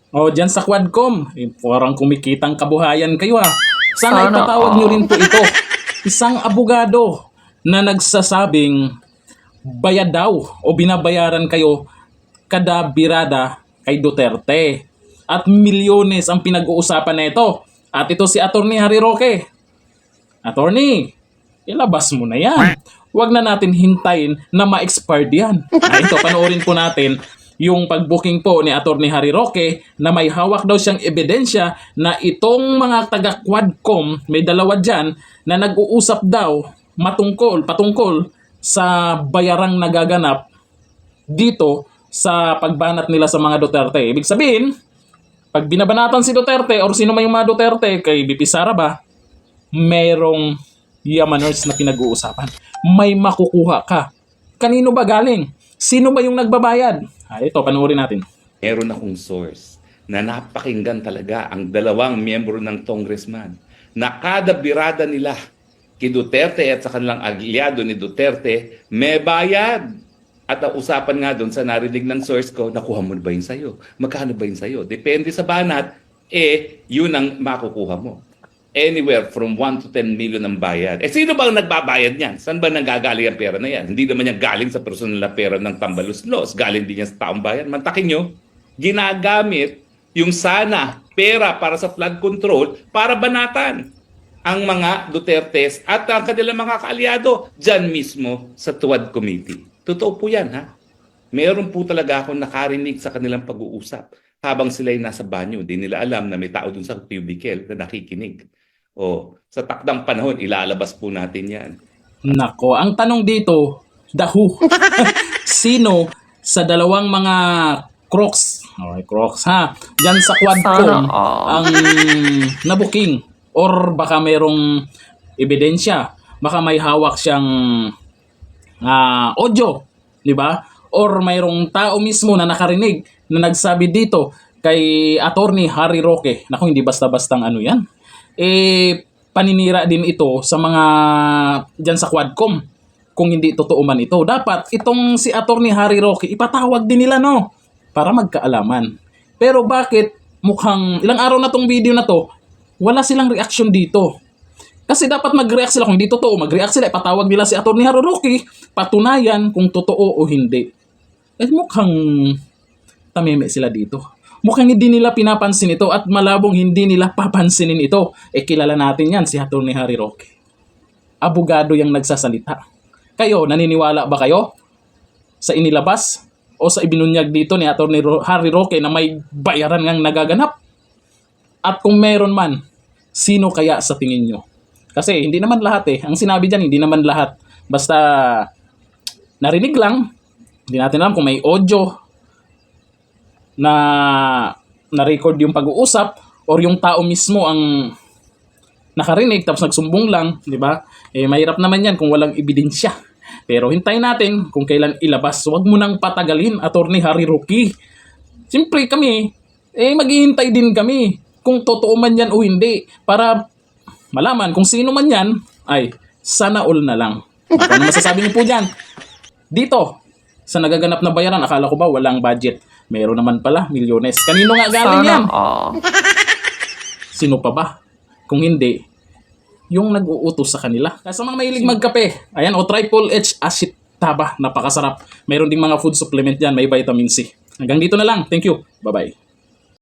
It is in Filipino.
O dyan sa Quadcom, parang kumikitang kabuhayan kayo ha. Sana Sana ipatawag nyo all. rin po ito. Isang abogado na nagsasabing bayad daw o binabayaran kayo kada birada kay Duterte. At milyones ang pinag-uusapan na ito. At ito si Attorney Harry Roque. Attorney, ilabas mo na yan. Huwag na natin hintayin na ma-expired yan. Ito, panoorin po natin yung pag-booking po ni Attorney Harry Roque na may hawak daw siyang ebidensya na itong mga taga-Quadcom, may dalawa dyan, na nag-uusap daw patungkol sa bayarang nagaganap dito sa pagbanat nila sa mga Duterte. Ibig sabihin, pag binabanatan si Duterte or sino man yung mga Duterte kay BP Sara ba, merong yamaners na pinag-uusapan. May makukuha ka. Kanino ba galing? Sino ba yung nagbabayad? Ito, panoorin natin. Meron akong source na napakinggan talaga ang dalawang miyembro ng congressman na kada birada nila kay Duterte at sa kanilang aliado ni Duterte, may bayad. At ang usapan nga doon sa narinig ng source ko, nakuha mo ba yun sa'yo? Magkano ba yun sa'yo? Depende sa banat, yun ang makukuha mo. Anywhere from 1 to 10 million ang bayad. Sino ba ang nagbabayad niyan? Saan ba nanggagaling ang pera na yan? Hindi naman yan galing sa personal na pera ng Tambaluslos. Galing din yan sa taong bayan. Mantakin nyo, ginagamit yung sana pera para sa flood control para banatan ang mga Dutertes at ang kanilang mga kaalyado dyan mismo sa Tuwad Committee. Totoo po yan, ha? Meron po talaga akong nakarinig sa kanilang pag-uusap habang sila'y nasa banyo. Di nila alam na may tao dun sa cubicle na nakikinig. O, sa takdang panahon, ilalabas po natin yan. Nako, ang tanong dito, the who? Sino sa dalawang mga crocs, okay, crocs ha, dyan sa Quadcom Sana all. ang nabuking or baka merong ebidensya, baka may hawak siyang audio, di ba? Or mayroong tao mismo na nakarinig na nagsabi dito kay Attorney Harry Roque. Naku, hindi basta-bastang ano yan. Paninira din ito sa mga dyan sa Quadcom. Kung hindi totoo man ito, dapat itong si Attorney Harry Roque ipatawag din nila, no? Para magkaalaman. Pero bakit mukhang ilang araw na tong video na to, wala silang reaction dito? Kasi dapat mag-react sila. Kung di totoo, mag-react sila. Ipatawag nila si Attorney Harry Roque. Patunayan kung totoo o hindi. Mukhang tameme sila dito. Mukhang hindi nila pinapansin ito at malabong hindi nila papansinin ito. Kilala natin yan, si Attorney Harry Roque. Abogado yung nagsasalita. Kayo, naniniwala ba kayo sa inilabas o sa ibinunyag dito ni Attorney Harry Roque na may bayaran ngang nagaganap? At kung meron man, sino kaya sa tingin nyo? Kasi hindi naman lahat Ang sinabi dyan, hindi naman lahat. Basta narinig lang. Hindi natin alam kung may audio na na-record yung pag-uusap or yung tao mismo ang nakarinig tapos nagsumbong lang, di ba? Mahirap naman yan kung walang ebidensya. Pero hintayin natin kung kailan ilabas. Huwag mo nang patagalin, Attorney Harry Roque. Siyempre kami, maghihintay din kami kung totoo man yan o hindi para malaman kung sino man yan, ay sana all na lang. Ano masasabi niyo po dyan? Dito, sa nagaganap na bayaran, akala ko ba walang budget? Meron naman pala, milyones. Kanino nga galing yan? Sana all. Sino pa ba? Kung hindi, yung nag-uutos sa kanila. Sa mga mahilig magkape, ayan, o Triple H Acid Taba, napakasarap. Mayroon ding mga food supplement dyan, may vitamin C. Hanggang dito na lang. Thank you. Bye-bye.